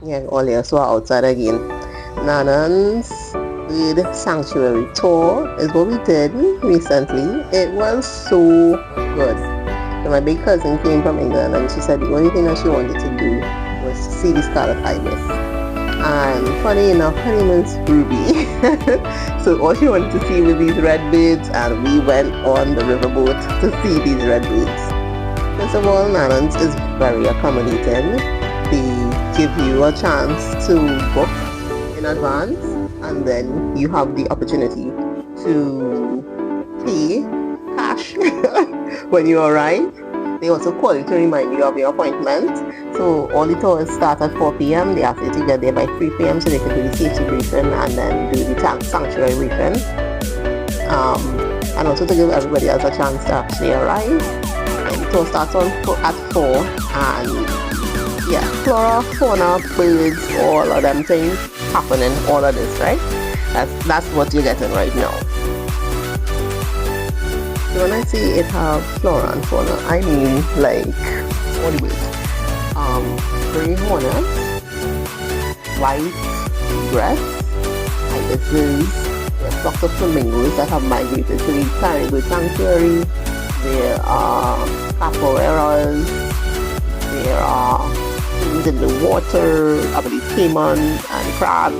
Yeah, all here, so outside again. Nanans with Sanctuary Tour is what we did recently. It was so good. So my big cousin came from England and she said the only thing that she wanted to do was to see the Scarlet Ibis. And funny enough, her name is Ruby. So all she wanted to see was these red birds, and we went on the riverboat to see these red birds. First of all, Nanans is very accommodating. They give you a chance to book in advance, and then you have the opportunity to pay cash when you arrive. They also call you to remind you of your appointment. So all the tours start at 4 p.m. They ask you to get there by 3 p.m. so they can do the safety briefing and then do the sanctuary briefing. And also to give everybody else a chance to actually arrive. And the tour starts at 4, and yeah, flora, fauna, birds, all of them things happening, all of this, right? That's what you're getting right now. So when I say it have flora and fauna, I mean like, what do you gray hornets, white egrets, ibises, there are flocks of flamingos that have migrated to the Caribou sanctuary, there are capoeiras, there are things in the water, I believe caiman and crabs.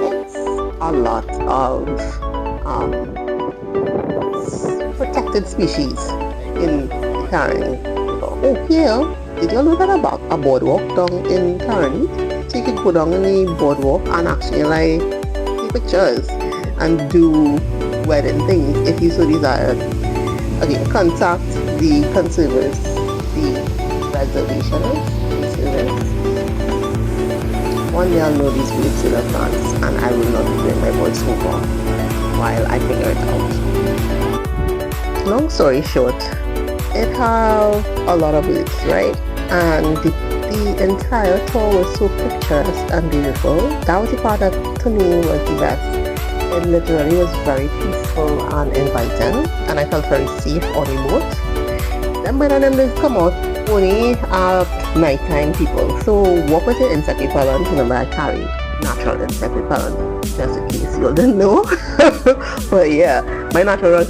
It's a lot of protected species in the Caroni. Oh, here, did you know that about a boardwalk down in Caroni? So you can go down in the boardwalk and actually like take pictures and do wedding things if you so desire. Again, contact the conservers, the reservationists, the servants. One day I'll know these weeks in advance and I will not be doing my voiceover while I figure it out. Long story short, it have a lot of birds, right? And the entire tour was so picturesque and beautiful. That was the part that to me was the best. It literally was very peaceful and inviting, and I felt very safe on the boat. Then when them come out only at nighttime people. So walk with your insect repellent. Remember I carry natural insect repellent just in case you didn't know. But yeah, my natural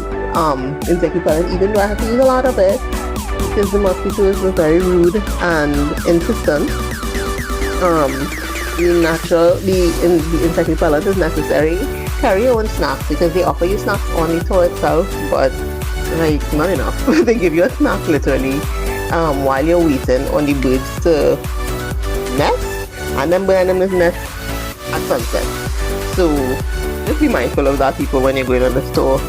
insect repellent, even though I have to use a lot of it because the mosquitoes were very rude and insistent. The insect repellent is necessary. Carry your own snacks because they offer you snacks on the tour itself, but like not enough. They give you a snack literally while you're waiting on the birds to nest, and then burn them nest at sunset. So just be mindful of that, people, when you're going on the tour.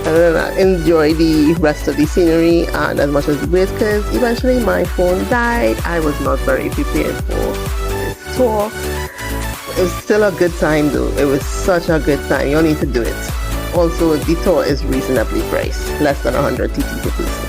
And then enjoy the rest of the scenery and as much as the birds, because eventually my phone died. I was not very prepared for this tour. It was still a good time though. It was such a good time. You all need to do it. Also, the tour is reasonably priced, less than 100 TT per person.